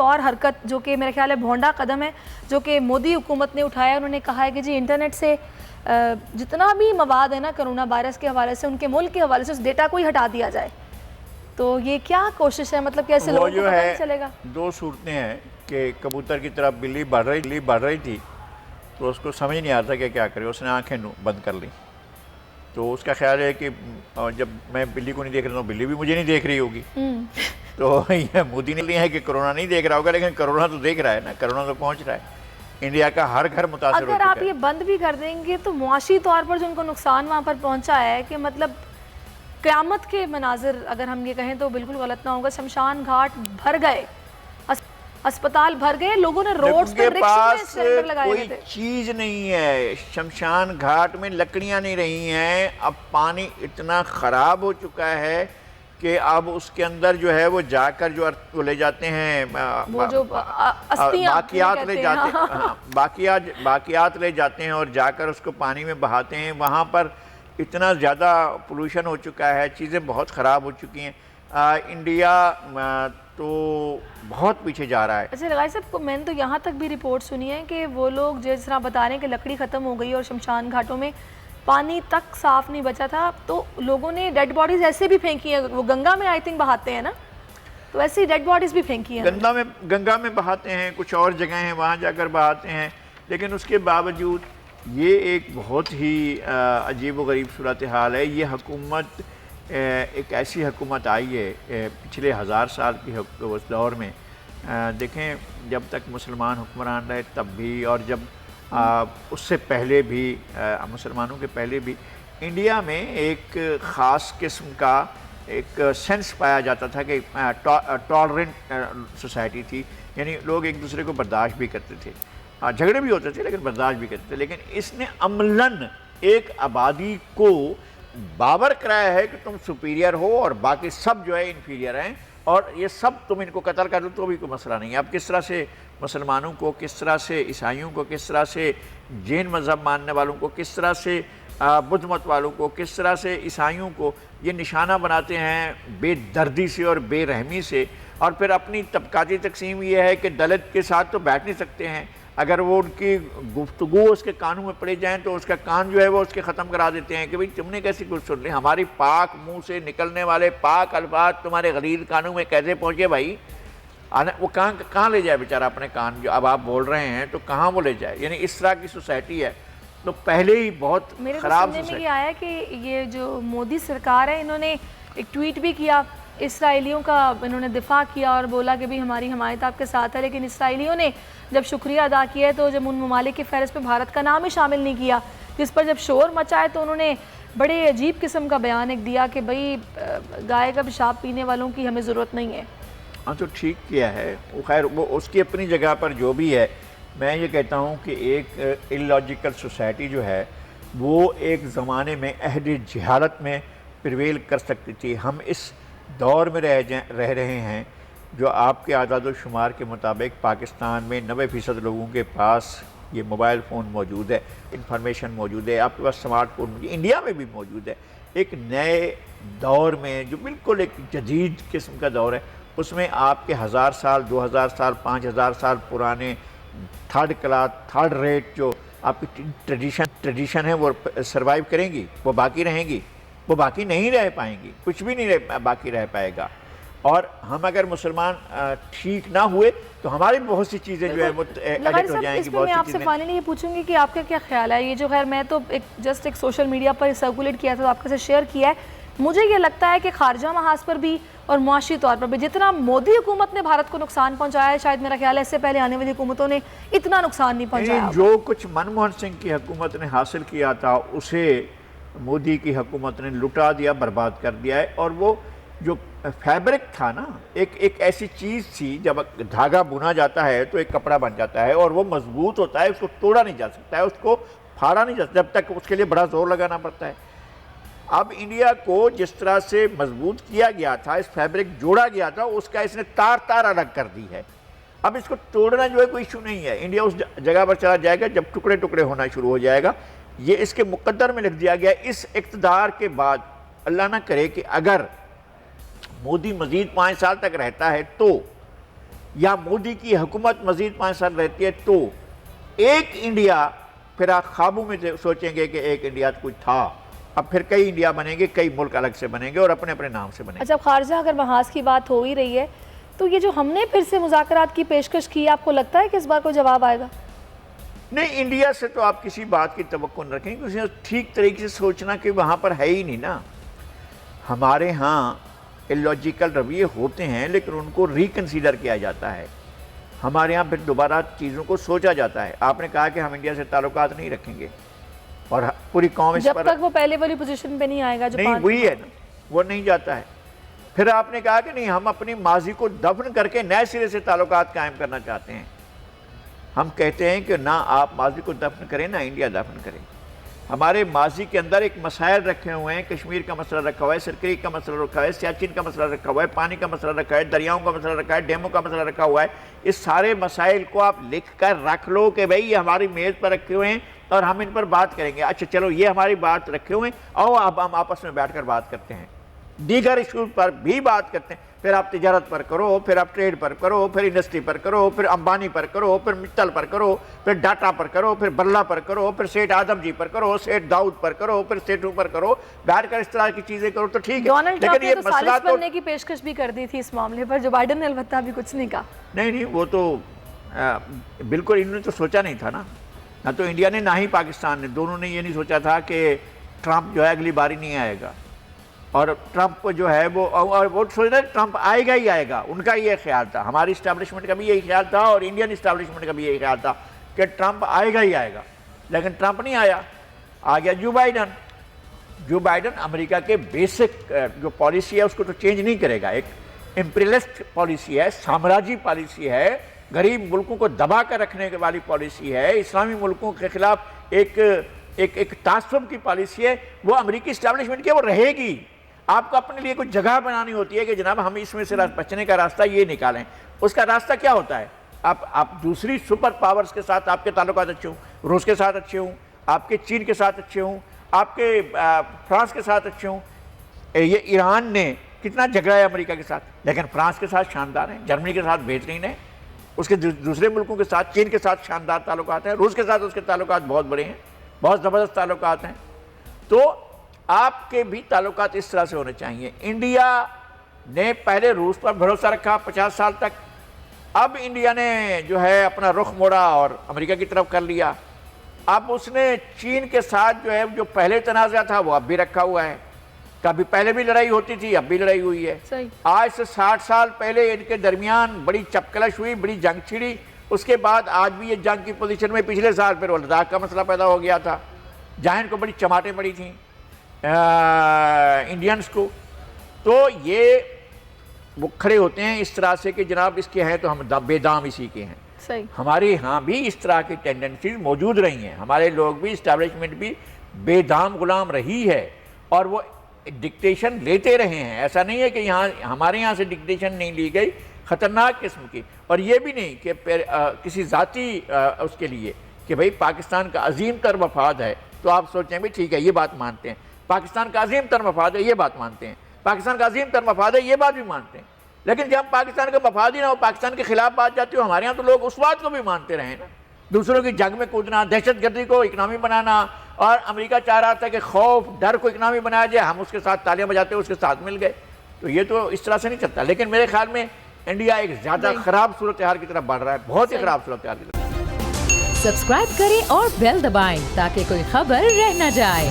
اور حرکت جو کہ میرے خیال ہے بھونڈا قدم ہے جو کہ مودی حکومت نے اٹھایا. انہوں نے کہا ہے کہ جی انٹرنیٹ سے جتنا بھی مواد ہے نا کرونا وائرس کے حوالے سے ان کے ملک کے حوالے سے اس ڈیٹا کو ہی ہٹا دیا جائے. تو یہ کیا کوشش ہے, مطلب کیسے لوگوں کو پتہ نہیں چلے گا؟ دو صورتیں ہیں کہ کبوتر کی طرف بلی بڑھ رہی تھی تو اس کو سمجھ نہیں آتا کہ کیا کرے, اس نے آنکھیں بند کر لیں. تو اس کا خیال ہے کہ جب میں بلی کو نہیں دیکھ رہا ہوں بلی بھی مجھے نہیں دیکھ رہی ہوگی. تو یہ مودی نے لیا ہے کہ کرونا نہیں دیکھ رہا ہوگا, لیکن کرونا تو دیکھ رہا ہے نا, کرونا تو پہنچ رہا ہے. انڈیا کا ہر گھر متاثر ہو چکا ہے. اگر آپ یہ بند بھی کر دیں گے تو معاشی طور پر جو ان کو نقصان وہاں پر پہنچا ہے کہ مطلب قیامت کے مناظر اگر ہم یہ کہیں تو بالکل غلط نہ ہوگا. شمشان گھاٹ بھر گئے, اسپتال بھر گئے, لوگوں نے روڈز پر رکشے میں لگائے ہوئے تھے. کوئی چیز نہیں ہے, شمشان گھاٹ میں لکڑیاں نہیں رہی ہیں. اب پانی اتنا خراب ہو چکا ہے کہ اب اس کے اندر جو ہے وہ جا کر جو لے جاتے ہیں باقیات لے جاتے ہیں اور جا کر اس کو پانی میں بہاتے ہیں. وہاں پر اتنا زیادہ پولوشن ہو چکا ہے, چیزیں بہت خراب ہو چکی ہیں. انڈیا تو بہت پیچھے جا رہا ہے. اچھا لگائی صاحب, میں نے تو یہاں تک بھی رپورٹ سنی ہے کہ وہ لوگ جس طرح بتا رہے ہیں کہ لکڑی ختم ہو گئی اور شمشان گھاٹوں میں پانی تک صاف نہیں بچا تھا, تو لوگوں نے ڈیڈ باڈیز ایسے بھی پھینکی ہیں. وہ گنگا میں آئی تھنک بہاتے ہیں نا, تو ایسی ڈیڈ باڈیز بھی پھینکی ہیں. گنگا میں بہاتے ہیں, کچھ اور جگہیں ہیں وہاں جا کر بہاتے ہیں. لیکن اس کے باوجود یہ ایک بہت ہی عجیب و غریب صورتحال ہے. یہ حکومت ایک ایسی حکومت آئی ہے پچھلے 1000 سال کی دور میں. دیکھیں جب تک مسلمان حکمران رہے تب بھی, اور جب اس سے پہلے بھی, مسلمانوں کے پہلے بھی, انڈیا میں ایک خاص قسم کا ایک سینس پایا جاتا تھا کہ ٹالرنٹ سوسائٹی تھی. یعنی لوگ ایک دوسرے کو برداشت بھی کرتے تھے, جھگڑے بھی ہوتے تھے لیکن برداشت بھی کرتے تھے. لیکن اس نے عملاً ایک آبادی کو باور کرایا ہے کہ تم سپیریئر ہو اور باقی سب جو ہے انفیریئر ہیں, اور یہ سب تم ان کو قتل کر دو تو بھی کوئی مسئلہ نہیں ہے. اب کس طرح سے مسلمانوں کو, کس طرح سے عیسائیوں کو, کس طرح سے جین مذہب ماننے والوں کو, کس طرح سے بدھ مت والوں کو, کس طرح سے عیسائیوں کو یہ نشانہ بناتے ہیں بے دردی سے اور بے رحمی سے. اور پھر اپنی طبقاتی تقسیم یہ ہے کہ دلت کے ساتھ تو بیٹھ نہیں سکتے ہیں, اگر وہ ان کی گفتگو اس کے کانوں میں پڑے جائیں تو اس کا کان جو ہے وہ اس کے ختم کرا دیتے ہیں کہ بھئی تم نے کیسی کچھ سن لی, ہماری پاک منہ سے نکلنے والے پاک الفاظ تمہارے غلیظ کانوں میں کیسے پہنچے بھائی. وہ کہاں لے جائے بیچارہ اپنے کان, جو اب آپ بول رہے ہیں تو کہاں وہ لے جائے. یعنی اس طرح کی سوسائٹی ہے. تو پہلے ہی بہت خراب سوسائٹی. میرے میں یہ آیا کہ یہ جو مودی سرکار ہے انہوں نے ایک ٹویٹ بھی کیا, اسرائیلیوں کا انہوں نے دفاع کیا اور بولا کہ بھی ہماری حمایت آپ کے ساتھ ہے. لیکن اسرائیلیوں نے جب شکریہ ادا کیا ہے تو جب ان ممالک کی فہرست پہ بھارت کا نام ہی شامل نہیں کیا, جس پر جب شور مچا ہے تو انہوں نے بڑے عجیب قسم کا بیان ایک دیا کہ بھئی گائے کا پیشاب پینے والوں کی ہمیں ضرورت نہیں ہے. ہاں تو ٹھیک کیا ہے, خیر وہ اس کی اپنی جگہ پر جو بھی ہے. میں یہ کہتا ہوں کہ ایک اللاجیکل سوسائٹی جو ہے وہ ایک زمانے میں عہد جہالت میں پریویل کر سکتی تھی. ہم اس دور میں رہ رہے ہیں جو آپ کے اعداد و شمار کے مطابق پاکستان میں 90% لوگوں کے پاس یہ موبائل فون موجود ہے, انفارمیشن موجود ہے, آپ کے پاس سمارٹ فون موجود ہے, انڈیا میں بھی موجود ہے. ایک نئے دور میں جو بالکل ایک جدید قسم کا دور ہے, اس میں آپ کے 1000 سال, 2000 سال, 5000 سال پرانے تھرڈ کلاس, تھرڈ ریٹ جو آپ کی ٹریڈیشن ہے وہ سروائیو کریں گی, وہ باقی رہیں گی, وہ باقی نہیں رہ پائیں گی, کچھ بھی نہیں باقی رہ پائے گا. اور ہم اگر مسلمان ٹھیک نہ ہوئے تو ہماری بہت سی چیزیں جو ہے وہ ایڈٹ ہو جائیں گی. میں آپ سے فائنلی یہ پوچھوں گی کہ آپ کا کیا خیال ہے, یہ جو خیر میں تو جسٹ ایک سوشل میڈیا پر سرکولیٹ کیا تھا تو آپ کے ساتھ شیئر کیا ہے. مجھے یہ لگتا ہے کہ خارجہ محاذ پر بھی اور معاشی طور پر بھی جتنا مودی حکومت نے بھارت کو نقصان پہنچایا ہے, شاید میرا خیال ہے اس سے پہلے آنے والی حکومتوں نے اتنا نقصان نہیں پہنچایا. جو کچھ منموہن سنگھ کی حکومت نے حاصل کیا تھا اسے مودی کی حکومت نے لٹا دیا, برباد کر دیا ہے. اور وہ جو فیبرک تھا نا, ایک ایسی چیز تھی, جب دھاگا بنا جاتا ہے تو ایک کپڑا بن جاتا ہے اور وہ مضبوط ہوتا ہے, اس کو توڑا نہیں جا سکتا ہے, اس کو پھاڑا نہیں جا سکتا, جب تک اس کے لیے بڑا زور لگانا پڑتا ہے. اب انڈیا کو جس طرح سے مضبوط کیا گیا تھا, اس فیبرک جوڑا گیا تھا, اس کا اس نے تار الگ کر دی ہے. اب اس کو توڑنا جو ہے کوئی ایشو نہیں ہے. انڈیا اس جگہ پر چلا جائے گا جب ٹکڑے ٹکڑے ہونا شروع ہو جائے گا. یہ اس کے مقدر میں لکھ دیا گیا. اس اقتدار کے بعد اللہ نہ کرے کہ اگر مودی مزید 5 سال تک رہتا ہے تو یا مودی کی حکومت مزید 5 سال رہتی ہے تو ایک انڈیا پھر آپ خوابوں میں سوچیں گے کہ ایک انڈیا کچھ تھا، اب پھر کئی انڈیا بنیں گے، کئی ملک الگ سے بنیں گے اور اپنے اپنے نام سے بنیں گے۔ اچھا خارجہ اگر محاذ کی بات ہو ہی رہی ہے تو یہ جو ہم نے پھر سے مذاکرات کی پیشکش کی، آپ کو لگتا ہے کہ اس بار کوئی جواب آئے گا؟ نہیں، انڈیا سے تو آپ کسی بات کی توقع نہ رکھیں، کیونکہ ٹھیک طریقے سے سوچنا کہ وہاں پر ہے ہی نہیں نا۔ ہمارے ہاں الوجیکل رویے ہوتے ہیں لیکن ان کو ریکنسیڈر کیا جاتا ہے، ہمارے ہاں پھر دوبارہ چیزوں کو سوچا جاتا ہے۔ آپ نے کہا کہ ہم انڈیا سے تعلقات نہیں رکھیں گے اور پوری قوم اس جب پر تک وہ پہلے والی پوزیشن پہ نہیں آئے گا جو نہیں، وہی ہے نا، وہ نہیں جاتا ہے۔ پھر آپ نے کہا کہ نہیں، ہم اپنی ماضی کو دفن کر کے نئے سرے سے تعلقات قائم کرنا چاہتے ہیں۔ ہم کہتے ہیں کہ نہ آپ ماضی کو دفن کریں نہ انڈیا دفن کریں۔ ہمارے ماضی کے اندر ایک مسائل رکھے ہوئے ہیں، کشمیر کا مسئلہ رکھا ہوا ہے، سرکریک کا مسئلہ رکھا ہے، سیاچن کا مسئلہ رکھا ہوا ہے، پانی کا مسئلہ رکھا ہے، دریاؤں کا مسئلہ رکھا ہے، ڈیموں کا مسئلہ رکھا ہوا ہے۔ اس سارے مسائل کو آپ لکھ کر رکھ لو کہ بھئی یہ ہماری میز پر رکھے ہوئے ہیں اور ہم ان پر بات کریں گے۔ اچھا چلو یہ ہماری بات رکھے ہوئے ہیں، آؤ اب ہم آپس میں بیٹھ کر بات کرتے ہیں، دیگر ایشوز پر بھی بات کرتے ہیں۔ پھر آپ تجارت پر کرو، پھر آپ ٹریڈ پر کرو، پھر انڈسٹری پر کرو، پھر امبانی پر کرو، پھر متل پر کرو، پھر ڈاٹا پر کرو، پھر برلا پر کرو، پھر سیٹھ آدم جی پر کرو، سیٹھ داؤد پر کرو، پھر سیٹھوں پر کرو، بیٹھ کر اس طرح کی چیزیں کرو تو ٹھیک ہے۔ ڈونلڈ ٹرمپ نے تو مسئلہ ثالث بننے کی پیشکش بھی کر دی تھی اس معاملے پر، جو بائیڈن نے البتہ بھی کچھ نہیں کہا۔ نہیں، وہ تو بالکل انہوں نے تو سوچا نہیں تھا نا، نہ تو انڈیا نے نہ ہی پاکستان نے، دونوں نے یہ نہیں سوچا تھا کہ ٹرمپ جو ہے اگلی باری نہیں آئے گا، اور ٹرمپ جو ہے وہ سوچ رہے ٹرمپ آئے گا ہی آئے گا، ان کا یہ خیال تھا، ہماری اسٹیبلشمنٹ کا بھی یہی خیال تھا اور انڈین اسٹیبلشمنٹ کا بھی یہی خیال تھا کہ ٹرمپ آئے گا ہی آئے گا، لیکن ٹرمپ نہیں آیا، آ گیا جو بائیڈن۔ جو بائیڈن امریکہ کے بیسک جو پالیسی ہے اس کو تو چینج نہیں کرے گا، ایک امپیریلسٹ پالیسی ہے، سامراجی پالیسی ہے، غریب ملکوں کو دبا کر رکھنے والی پالیسی ہے، اسلامی ملکوں کے خلاف ایک تعصب کی پالیسی ہے، وہ امریکی اسٹیبلشمنٹ کی وہ رہے گی۔ آپ کو اپنے لیے کوئی جگہ بنانی ہوتی ہے کہ جناب ہم اس میں سے بچنے کا راستہ یہ نکالیں۔ اس کا راستہ کیا ہوتا ہے؟ آپ دوسری سپر پاورز کے ساتھ آپ کے تعلقات اچھے ہوں، روس کے ساتھ اچھے ہوں، آپ کے چین کے ساتھ اچھے ہوں، آپ کے فرانس کے ساتھ اچھے ہوں۔ یہ ایران نے کتنا جھگڑا ہے امریکہ کے ساتھ، لیکن فرانس کے ساتھ شاندار ہیں، جرمنی کے ساتھ بہترین ہیں، اس کے دوسرے ملکوں کے ساتھ، چین کے ساتھ شاندار تعلقات ہیں، روس کے ساتھ اس کے تعلقات بہت بڑے ہیں، بہت زبردست تعلقات ہیں۔ تو آپ کے بھی تعلقات اس طرح سے ہونے چاہیے۔ انڈیا نے پہلے روس پر بھروسہ رکھا 50 سال تک، اب انڈیا نے جو ہے اپنا رخ موڑا اور امریکہ کی طرف کر لیا۔ اب اس نے چین کے ساتھ جو ہے جو پہلے تنازع تھا وہ اب بھی رکھا ہوا ہے، کبھی پہلے بھی لڑائی ہوتی تھی، اب بھی لڑائی ہوئی ہے۔ آج سے 60 سال پہلے ان کے درمیان بڑی چپکلش ہوئی، بڑی جنگ چھڑی، اس کے بعد آج بھی یہ جنگ کی پوزیشن میں، پچھلے سال پھر وہ لداخ کا مسئلہ پیدا ہو گیا تھا، جہاں ان کو بڑی چماٹیں پڑی تھیں انڈینز کو۔ تو یہ وہ کھڑے ہوتے ہیں اس طرح سے کہ جناب اس کے ہیں تو ہم بے دام اسی کے ہیں۔ ہمارے ہاں بھی اس طرح کی ٹینڈنسیز موجود رہی ہیں، ہمارے لوگ بھی، اسٹیبلشمنٹ بھی بے دام غلام رہی ہے اور وہ ڈکٹیشن لیتے رہے ہیں۔ ایسا نہیں ہے کہ یہاں ہمارے یہاں سے ڈکٹیشن نہیں لی گئی، خطرناک قسم کی، اور یہ بھی نہیں کہ کسی ذاتی اس کے لیے کہ بھئی پاکستان کا عظیم تر مفاد ہے تو آپ سوچیں بھی ٹھیک ہے یہ بات مانتے ہیں، پاکستان کا عظیم تر مفاد ہے یہ بات مانتے ہیں، پاکستان کا عظیم تر مفاد ہے یہ بات بھی مانتے ہیں، لیکن جب پاکستان کا مفاد ہی نہ ہو، پاکستان کے خلاف بات جاتی ہو، ہمارے ہاں تو لوگ اس بات کو بھی مانتے رہے نا، دوسروں کی جنگ میں کودنا، دہشت گردی کو اکنامی بنانا، اور امریکہ چاہ رہا تھا کہ خوف ڈر کو اکنامی بنایا جائے، ہم اس کے ساتھ تالیاں بجاتے اس کے ساتھ مل گئے۔ تو یہ تو اس طرح سے نہیں چلتا، لیکن میرے خیال میں انڈیا ایک زیادہ خراب صورتحال کی طرف بڑھ رہا ہے، بہت ہی خراب صورتحال کی طرف۔ سبسکرائب کریں اور بیل دبائیں تاکہ کوئی خبر رہ نہ جائے۔